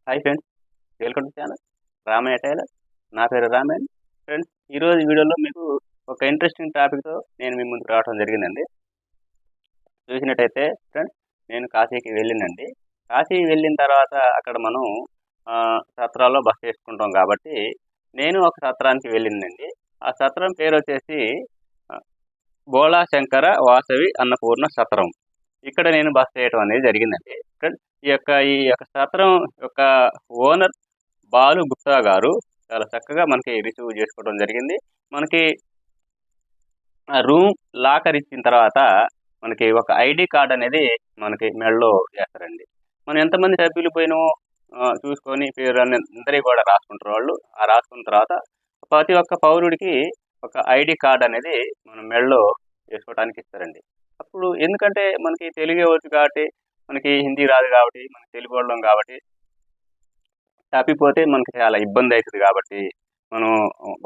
Hi friends, welcome to channel Ramayya tailor. నా పేరు Ramayya. Friends, ఈరోజు వీడియోలో మీకు ఒక ఇంట్రెస్టింగ్ టాపిక్తో నేను మీ ముందుకు రావడం జరిగిందండి. చూసినట్టయితే ఫ్రెండ్స్, నేను కాశీకి వెళ్ళినండి. కాశీ వెళ్ళిన తర్వాత అక్కడ మనం సత్రాల్లో బస చేసుకుంటాం కాబట్టి నేను ఒక సత్రానికి వెళ్ళిందండి. ఆ సత్రం పేరు వచ్చేసి బోళా శంకర వాసవి అన్నపూర్ణ సత్రం. ఇక్కడ నేను బస చేయడం అనేది జరిగిందండి. ఫ్రెండ్స్, ఈ యొక్క సత్రం యొక్క ఓనర్ బాలు గుప్తా గారు చాలా చక్కగా మనకి రిసీవ్ చేసుకోవడం జరిగింది. మనకి రూమ్ లాకర్ ఇచ్చిన తర్వాత మనకి ఒక ఐడి కార్డ్ అనేది మనకి మెడలో చేస్తారండి. మనం ఎంతమంది సభ్యులు పోయినామో చూసుకొని పేరు అందరి కూడా రాసుకుంటారు వాళ్ళు. ఆ రాసుకున్న తర్వాత ప్రతి ఒక్క పౌరుడికి ఒక ఐడి కార్డ్ అనేది మనం మెడలో చేసుకోవడానికి ఇస్తారండి. అప్పుడు ఎందుకంటే మనకి తెలుగే వచ్చు కాబట్టి, మనకి హిందీ రాదు కాబట్టి, మనకి తెలుగు వాళ్ళం కాబట్టి తప్పిపోతే మనకి చాలా ఇబ్బంది అవుతుంది. కాబట్టి మనం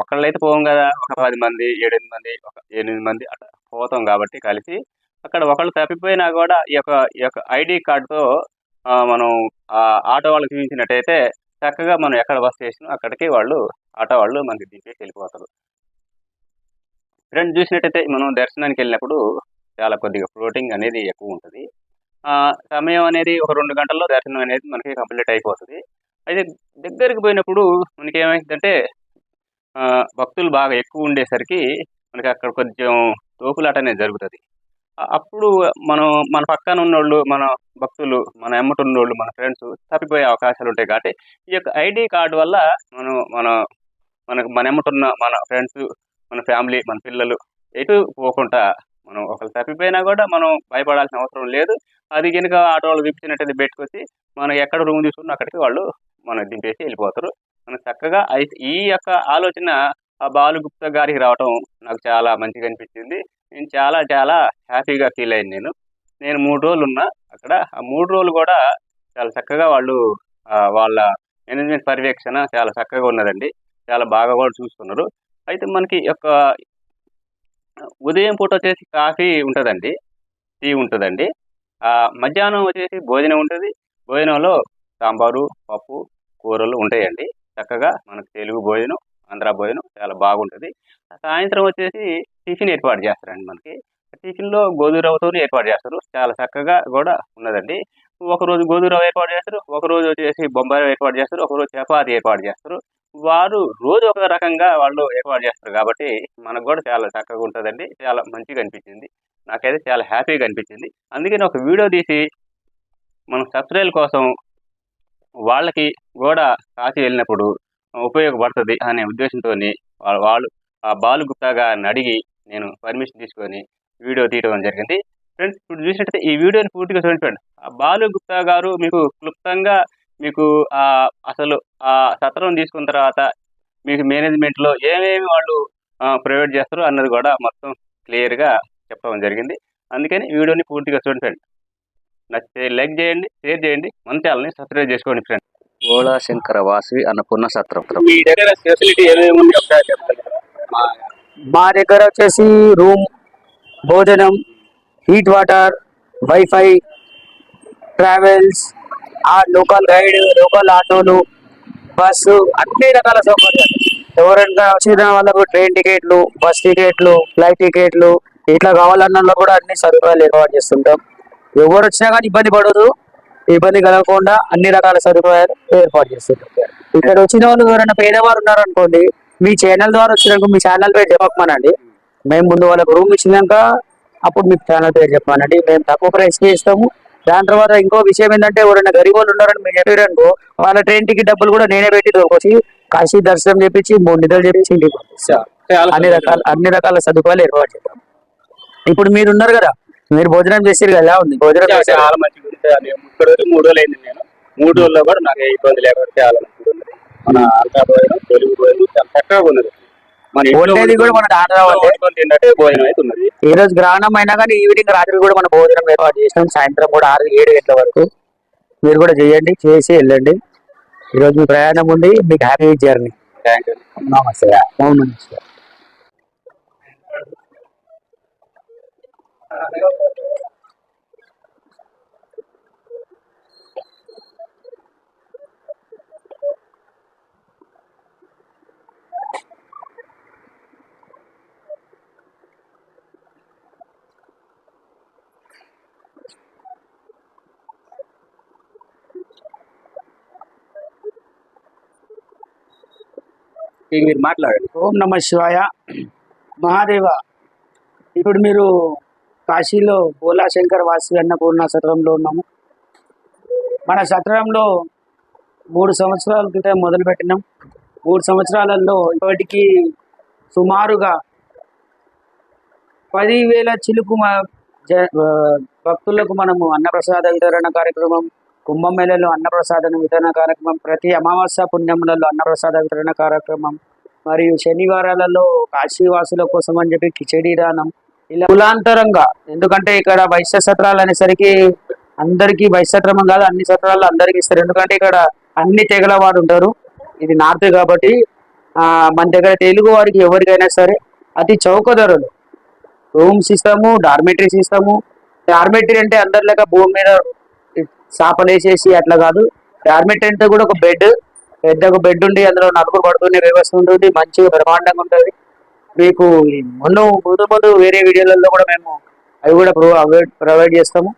ఒకళ్ళైతే పోం కదా, ఒక 10 మంది 7-8 మంది ఒక 8 మంది అట్లా పోతాం కాబట్టి కలిసి అక్కడ ఒకళ్ళు తప్పిపోయినా కూడా ఈ యొక్క ఐడి కార్డుతో మనం ఆటో వాళ్ళకి చూపించినట్టయితే చక్కగా మనం ఎక్కడ బస్ చేసినా అక్కడికి వాళ్ళు ఆటో వాళ్ళు మనకి దింపేసి వెళ్ళిపోతారు. ఫ్రెండ్స్, చూసినట్టయితే మనం దర్శనానికి వెళ్ళినప్పుడు చాలా కొద్దిగా ఫ్లోటింగ్ అనేది ఎక్కువ ఉంటుంది. సమయం అనేది ఒక 2 గంటల్లో దర్శనం అనేది మనకి కంప్లీట్ అయిపోతుంది. అయితే దగ్గరికి పోయినప్పుడు మనకి ఏమైందంటే భక్తులు బాగా ఎక్కువ ఉండేసరికి మనకి అక్కడ కొంచెం తోపులాట అనేది జరుగుతుంది. అప్పుడు మన పక్కన ఉన్నోళ్ళు, మన భక్తులు, మన ఎమ్మట ఉన్నోళ్ళు, మన ఫ్రెండ్స్ తప్పిపోయే అవకాశాలు ఉంటాయి. కాబట్టి ఈ యొక్క ఐడి కార్డు వల్ల మన ఎమ్మటున్న మన ఫ్రెండ్స్, మన ఫ్యామిలీ, మన పిల్లలు ఎటు పోకుండా మనం ఒకరు తప్పిపోయినా కూడా మనం భయపడాల్సిన అవసరం లేదు. అది కనుక ఆటో వాళ్ళు విప్పించినట్టయితే పెట్టుకొచ్చి మనం ఎక్కడ రూమ్ తీసుకున్నా అక్కడికి వాళ్ళు మనం దింపేసి వెళ్ళిపోతారు. మనం చక్కగా అయితే ఈ యొక్క ఆలోచన ఆ బాలు గుప్తా గారికి రావటం నాకు చాలా మంచిగా అనిపించింది. నేను చాలా చాలా హ్యాపీగా ఫీల్ అయ్యాను. నేను 3 రోజులు ఉన్నా అక్కడ. ఆ 3 రోజులు కూడా చాలా చక్కగా వాళ్ళు వాళ్ళ మేనేజ్మెంట్ పర్యవేక్షణ చాలా చక్కగా ఉన్నదండి. చాలా బాగా కూడా చూసుకున్నారు. అయితే మనకి యొక్క ఉదయం పూట వచ్చేసి కాఫీ ఉంటుందండి, టీ ఉంటుందండి. మధ్యాహ్నం వచ్చేసి భోజనం ఉంటుంది. భోజనంలో సాంబారు, పప్పు, కూరలు ఉంటాయండి. చక్కగా మనకు తెలుగు భోజనం, ఆంధ్ర భోజనం చాలా బాగుంటుంది. సాయంత్రం వచ్చేసి టిఫిన్ ఏర్పాటు చేస్తారండి మనకి. టిఫిన్లో గోధుమ రవ్వతో ఏర్పాటు చేస్తారు. చాలా చక్కగా కూడా ఉన్నదండి. ఒకరోజు గోధుమ రవ్వ ఏర్పాటు చేస్తారు, ఒకరోజు వచ్చేసి బొంబాయి రవ్వ ఏర్పాటు చేస్తారు, ఒకరోజు చపాతి ఏర్పాటు చేస్తారు. వారు రోజు ఒక రకంగా వాళ్ళు ఏర్పాటు చేస్తారు కాబట్టి మనకు కూడా చాలా చక్కగా ఉంటుందండి. చాలా మంచిగా అనిపించింది. నాకైతే చాలా హ్యాపీగా అనిపించింది. అందుకని ఒక వీడియో తీసి మన సబ్స్క్రైబ్ కోసం వాళ్ళకి కూడా కాశీ వెళ్ళినప్పుడు ఉపయోగపడుతుంది అనే ఉద్దేశంతో వాళ్ళు ఆ బాలు గుప్తా గారిని అడిగి నేను పర్మిషన్ తీసుకొని వీడియో తీయడం జరిగింది. ఫ్రెండ్స్, ఇప్పుడు చూసినట్టయితే ఈ వీడియోని పూర్తిగా చూడండి. ఆ బాలు గుప్తా గారు మీకు క్లుప్తంగా మీకు అసలు ఆ సత్రం తీసుకున్న తర్వాత మీకు మేనేజ్మెంట్లో ఏమేమి వాళ్ళు ప్రొవైడ్ చేస్తారు అన్నది కూడా మొత్తం క్లియర్గా చెప్పడం జరిగింది. అందుకని వీడియోని పూర్తిగా చూడండి. నచ్చితే లైక్ చేయండి, షేర్ చేయండి, మన ఛానల్ని సబ్స్క్రైబ్ చేసుకోండి ఫ్రెండ్స్. బోళా శంకర వాసవి అన్నపూర్ణ సత్రం. మీ దగ్గర ఫెసిలిటీ ఏమేమి ఉంది ఒకసారి చెప్పండి. మా దగ్గర వచ్చేసి రూమ్, భోజనం, heat water, wifi, travels, local guide, local ఆటోలు, బస్సు, అన్ని రకాల సౌకర్యాలు. ఎవరైనా వచ్చిన వాళ్ళకు ట్రైన్ టికెట్లు, బస్ టికెట్లు, ఫ్లైట్ టికెట్లు ఇట్లా కావాలన్న కూడా అన్ని సదుపాయాలు ఏర్పాటు చేస్తుంటాం. ఎవరు వచ్చినా కానీ ఇబ్బంది పడదు, ఇబ్బంది కలగకుండా అన్ని రకాల సదుపాయాలు ఏర్పాటు చేస్తుంటాం. ఇక్కడ వచ్చిన వాళ్ళు ఎవరైనా పేదవారు ఉన్నారనుకోండి, మీ ఛానల్ ద్వారా వచ్చినాక మీ ఛానల్ పేరు చెప్పమనండి. మేము ముందు వాళ్ళకు రూమ్ ఇచ్చినాక అప్పుడు మీ ఛానల్ పేరు చెప్పమనండి. మేము తక్కువ ప్రైస్కి ఇస్తాము. దాని తర్వాత ఇంకో విషయం ఏంటంటే, ఎవరైనా గరీబ్ వాళ్ళు ఉన్నారని మీరు చెప్పారనుకో, వాళ్ళ ట్రైన్ టికెట్ డబ్బులు కూడా నేనే పెట్టి వచ్చి కాశీ దర్శనం చేపించి 3 నిద్రలు చేపించి ఇంటికి పంపిస్తాం. అన్ని రకాల సదుపాయాలు ఏర్పాటు చేస్తాం. ఇప్పుడు మీరు ఉన్నారు కదా, మీరు భోజనం చేసారు కదా, ఉంది భోజనం చాలా మంచిగా ఉంటుంది. 3 రోజులు అయింది. నేను 3 రోజుల్లో కూడా నాకు ఏ ఇబ్బంది లేకుండా చాలా మంచిగా ఉంది. మన ఆంధ్ర భోజనం, తెలుగు భోజనం చాలా చక్కగా ఉన్నది. వండేది కూడా మన తిన్నట్టే భోజనం అయితే ఉన్నది. ఈ రోజు గ్రహణం అయినా కానీ ఈవినింగ్ రాత్రి కూడా మన భోజనం ఏర్పాటు చేసినాం. సాయంత్రం కూడా 6-7 గంటల వరకు మీరు కూడా చేయండి, చేసి వెళ్ళండి. ఈరోజు మీ ప్రయాణం ఉంది, మీకు హ్యాపీ జర్నీ. Thank you. నమస్తే. నమస్తే. ఇక మీరు మాట్లాడండి. ఓం నమ శివాయ. మహాదేవ, ఇప్పుడు మీరు కాశీలో భోలాశంకర్ వాసి అన్నపూర్ణ సత్రంలో ఉన్నాము. మన సత్రంలో 3 సంవత్సరాల క్రితం మొదలుపెట్టినాం. 3 సంవత్సరాలలో ఇప్పటికీ సుమారుగా 10,000 చిలుకు భక్తులకు మనము అన్నప్రసాద వితరణ కార్యక్రమం, కుంభమేళలో అన్నప్రసాద వితరణ కార్యక్రమం, ప్రతి అమావాస్య పుణ్యములలో అన్నప్రసాద వితరణ కార్యక్రమం, మరియు శనివారాలలో కాశీవాసుల కోసం అని చెప్పి కిచడీ దానం, ఇలా కులాంతరంగా. ఎందుకంటే ఇక్కడ వైశ్య సత్రాలు అనేసరికి అందరికీ వైశ్య సత్రం కాదు, అన్ని సత్రాల్లో అందరికీ ఇస్తారు. ఎందుకంటే ఇక్కడ అన్ని తెగల వారు ఉంటారు. ఇది నార్త్ కాబట్టి మన దగ్గర తెలుగు వారికి ఎవరికైనా సరే అతి చౌక ధరలు రూమ్స్ ఇస్తాము, డార్మెటరీస్ ఇస్తాము. డార్మెటరీ అంటే అందరి లెక్క భూమి మీద సాపలేసేసి అట్లా కాదు. డార్మెటరీ అంటే కూడా ఒక బెడ్, పెద్ద ఒక బెడ్ ఉండి అందులో 4 పడుకునే వ్యవస్థ ఉంటుంది. మంచిగా బ్రహ్మాండంగా ఉంటుంది. మీకు ముందు వేరే వీడియోలలో కూడా మేము అవి కూడా ప్రొవైడ్ చేస్తాము.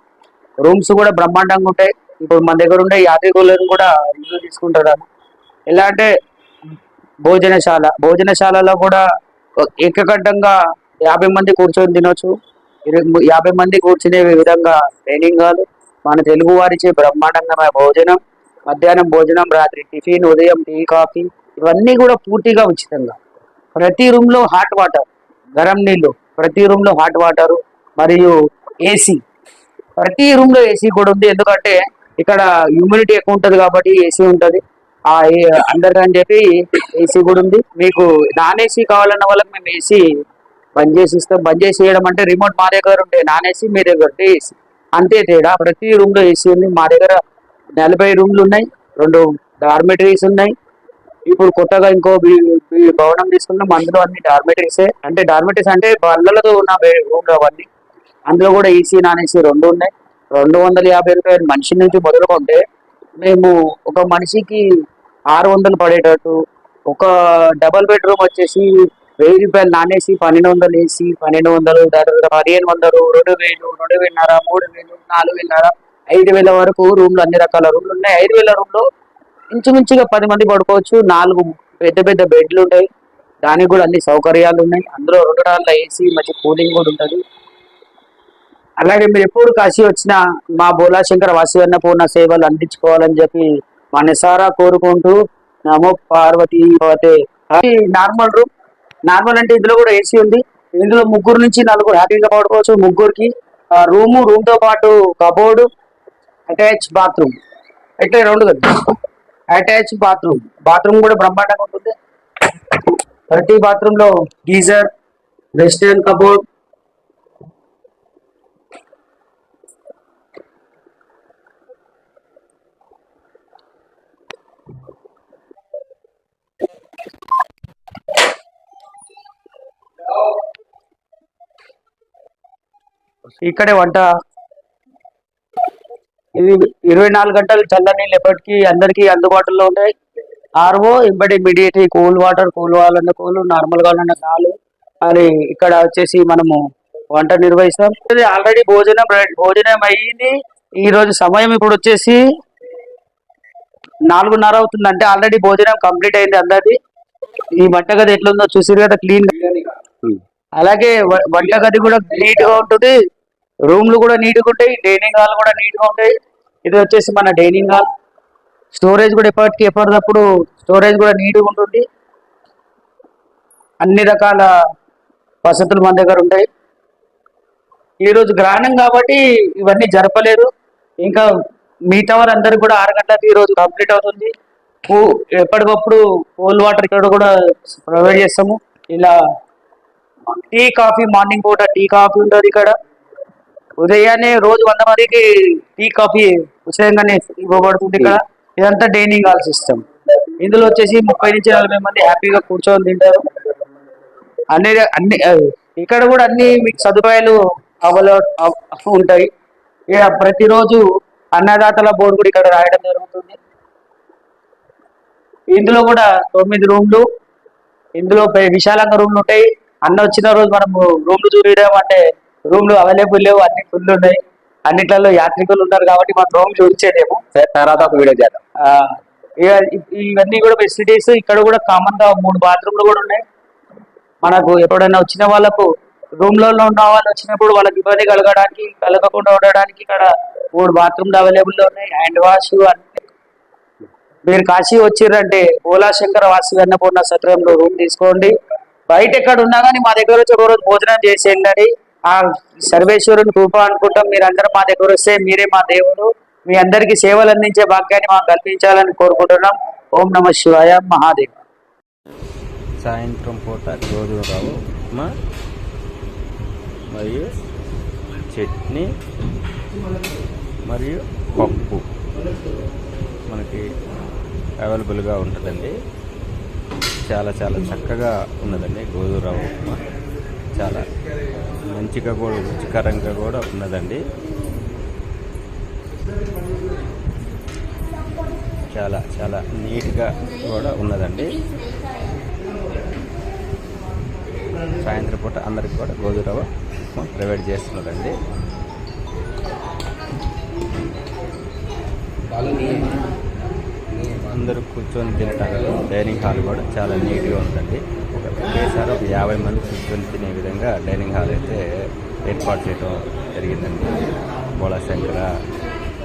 రూమ్స్ కూడా బ్రహ్మాండంగా ఉంటాయి. ఇప్పుడు మన దగ్గర ఉండే యాత్రికులను కూడా రివ్యూ తీసుకుంటారు. ఎలా అంటే భోజనశాలలో కూడా ఏకగడ్డంగా 50 మంది కూర్చొని తినొచ్చు. 50 మంది కూర్చునే విధంగా ట్రైనింగ్ కాదు. మన తెలుగు వారిచే బ్రహ్మాండంగా భోజనం, మధ్యాహ్నం భోజనం, రాత్రి టిఫిన్, ఉదయం టీ, కాఫీ ఇవన్నీ కూడా పూర్తిగా ఉచితంగా. ప్రతి రూమ్ లో హాట్ వాటర్, గరం నీళ్లు, ప్రతి రూమ్ లో హాట్ వాటర్ మరియు ఏసీ. ప్రతి రూమ్ లో ఏసీ కూడా ఉంది. ఎందుకంటే ఇక్కడ హ్యూమిడిటీ ఎక్కువ ఉంటుంది కాబట్టి ఏసీ ఉంటుంది. అందరికని చెప్పి ఏసీ కూడా ఉంది. మీకు నాన్ ఏసీ కావాలన్న వాళ్ళకి మేము ఏసీ బంద్ చేసి ఇస్తాం. బంద్ చేసి చేయడం అంటే రిమోట్ మా దగ్గర ఉంటే నాన్ ఏసీ, మీ దగ్గర ఉంటే ఏసీ, అంతే తేడా. ప్రతి రూమ్ లో ఏసీ ఉంది. మా దగ్గర 40 రూమ్లు ఉన్నాయి, 2 డార్మెటరీస్ ఉన్నాయి. ఇప్పుడు కొత్తగా ఇంకో భవనం తీసుకున్నాం, అందులో అన్ని డార్మెటరీసే. అంటే డార్మెటరీస్ అంటే బల్లలతో ఉన్న రూమ్లు అవన్నీ. అందులో కూడా ఏసీ, నాన్ ఏసీ 2 ఉన్నాయి. 250 రూపాయలు మనిషి నుంచి మొదలుకుంటే మేము ఒక మనిషికి 600 పడేటట్టు. ఒక డబల్ బెడ్రూమ్ వచ్చేసి 1000 రూపాయలు నాన్ ఏసీ, 1200 ఏసీ, 1200, 1500, 2000, 2500, 3000, 4000, 5000 వరకు రూమ్లు, అన్ని రకాల రూమ్లు ఉన్నాయి. 5000 రూమ్ లో ఇంచుమించుగా 10 మంది పడుకోవచ్చు. 4 పెద్ద పెద్ద బెడ్లు ఉంటాయి. దానికి కూడా అన్ని సౌకర్యాలు ఉన్నాయి. అందులో 2 రాళ్ళ ఏసీ, మంచి కూలింగ్ కూడా ఉంటుంది. అలాగే మీరు ఎప్పుడు కాశీ వచ్చినా మా భోలాశంకర వాసి అన్నపూర్ణ సేవలు అందించుకోవాలని చెప్పి మనసారా కోరుకుంటూ, నమో పార్వతీ పతే. నార్మల్ రూమ్, నార్మల్ అంటే ఇందులో కూడా ఏసీ ఉంది. ఇందులో 3 నుంచి 4 హ్యాపీగా పడుకోవచ్చు. ముగ్గురికి రూమ్ తో పాటు కబోర్డు, అటాచ్ బాత్రూమ్, అయితే 2 కదా అటాచ్ బాత్రూమ్ కూడా బ్రహ్మాండంగా ఉంటుంది. ప్రతి బాత్రూమ్ లో గీజర్, వెస్టర్న్ కబోర్డ్, ఇక్కడే వంట. ఇది 24 గంటలు చల్ల నీళ్ళు ఎప్పటికీ అందరికీ అందుబాటులో ఉంటాయి. RO, immediate cool water, cool కావాలన్న కూల్, నార్మల్ కావాలన్న నాలు అని. ఇక్కడ వచ్చేసి మనము వంట నిర్వహిస్తాం. ఆల్రెడీ భోజనం అయ్యింది. ఈ రోజు సమయం ఇప్పుడు వచ్చేసి 4:30 అవుతుంది. అంటే ఆల్రెడీ భోజనం కంప్లీట్ అయింది అందరిది. ఈ వంటగది ఎట్లుందో చూసిరు కదా, క్లీన్. అలాగే వంటగది కూడా నీట్ గా ఉంటుంది. రూమ్లు కూడా నీట్ గా ఉంటాయి. డైనింగ్ హాల్ కూడా నీట్ గా ఉంటాయి. ఇది వచ్చేసి మన డైనింగ్ హాల్. స్టోరేజ్ కూడా ఎప్పటికప్పుడు స్టోరేజ్ కూడా నీట్ గా ఉంటుంది. అన్ని రకాల వసతులు మన దగ్గర ఉంటాయి. ఈ రోజు గ్రహణం కాబట్టి ఇవన్నీ జరపలేదు. ఇంకా మిగతా వారందరూ కూడా 6 గంటలకు ఈ రోజు కంప్లీట్ అవుతుంది. ఎప్పటికప్పుడు కూల్ వాటర్ ఇక్కడ కూడా ప్రొవైడ్ చేస్తాము. ఇలా టీ, కాఫీ, మార్నింగ్ పూట టీ, కాఫీ ఉంటుంది ఇక్కడ. ఉదయాన్నే రోజు 100 మందికి టీ, కాఫీ ఉచితంగానే ఇవ్వబడుతుంది ఇక్కడ. ఇదంతా డైనింగ్ హాల్ సిస్టమ్. ఇందులో వచ్చేసి 30 నుంచి 40 మంది హ్యాపీగా కూర్చొని తింటారు. అన్ని ఇక్కడ కూడా అన్ని మీకు సదుపాయాలు ఉంటాయి. ఇక ప్రతిరోజు అన్నదాతల బోర్డు కూడా ఇక్కడ రాయడం జరుగుతుంది. ఇందులో కూడా 9 రూమ్లు, ఇందులో విశాలంగా రూమ్లు ఉంటాయి. అన్న వచ్చిన రోజు మనం రూమ్లు చూడడం అంటే రూమ్లు అవైలబుల్ లేవు, అన్ని ఫుల్ ఉన్నాయి. అన్నిట్లలో యాత్రికులు ఉంటారు కాబట్టి మనం రూమ్ చూపించేదేమో తర్వాత ఒక వీడియో చేద్దాం. ఇక ఇవన్నీ కూడా ఫెసిలిటీస్ ఇక్కడ కూడా కామన్ గా 3 బాత్రూమ్లు కూడా ఉన్నాయి. మనకు ఎప్పుడైనా వచ్చిన వాళ్ళకు రూమ్లలో ఉన్న వాళ్ళు వచ్చినప్పుడు వాళ్ళకి ఇబ్బంది కలగకుండా ఉండడానికి ఇక్కడ 3 బాత్రూమ్లు అవైలబుల్ ఉన్నాయి. హ్యాండ్ వాష్ అన్ని. మీరు కాశీ వచ్చిర్రంటే ఓలాశంకర వాసి అన్నపూర్ణ సత్రంలో రూమ్ తీసుకోండి. బయట ఎక్కడ ఉన్నా కానీ మా దగ్గర వచ్చి ఒకరోజు భోజనం చేసేయండి. ఆ సర్వేశ్వరుని కృప అనుకుంటాం. మీరందరూ మా దగ్గర వస్తే మీరే మా దేవుడు. మీ అందరికీ సేవలు అందించే భాగ్యాన్ని మాకు కల్పించాలని కోరుకుంటున్నాం. ఓం నమ శివాయ. మహాదేవ్. సాయంత్రం పూట గోధుమ రవ్వ ఉప్మా మరియు చట్నీ మరియు పప్పు మనకి అవైలబుల్గా ఉంటుందండి. చాలా చాలా చక్కగా ఉన్నదండి. గోధుమ రవ్వ ఉప్మా చాలా మంచిగా కూడా రుచికరంగా కూడా ఉన్నదండి. చాలా చాలా నీట్గా కూడా ఉన్నదండి. సాయంత్రం పూట అందరికి కూడా గోధుమ రవ్వ ప్రొవైడ్ చేస్తున్నారండి. అందరూ కూర్చొని తినడానికి డైనింగ్ హాల్ కూడా చాలా నీట్గా ఉందండి. ఒకేసారి 50 మంది కూర్చొని తినే విధంగా డైనింగ్ హాల్ అయితే ఏర్పాటు చేయడం జరిగిందండి. బోళాశంకర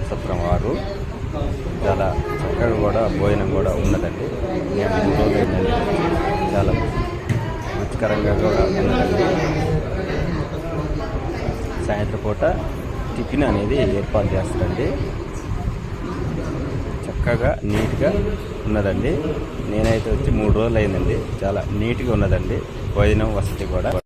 సత్రం వారు చాలా చక్కగా కూడా భోజనం కూడా ఉన్నదండి. నేను 3 రోజులు ఏంటంటే చాలా రుచికరంగా కూడా ఉన్నదండి. సాయంత్రం పూట టిఫిన్ అనేది ఏర్పాటు చేస్తారండి. చక్కగా నీట్గా ఉన్నదండి. నేనైతే వచ్చి 3 రోజులు అయిందండి. చాలా నీట్గా ఉన్నదండి భోజనం వసతి కూడా.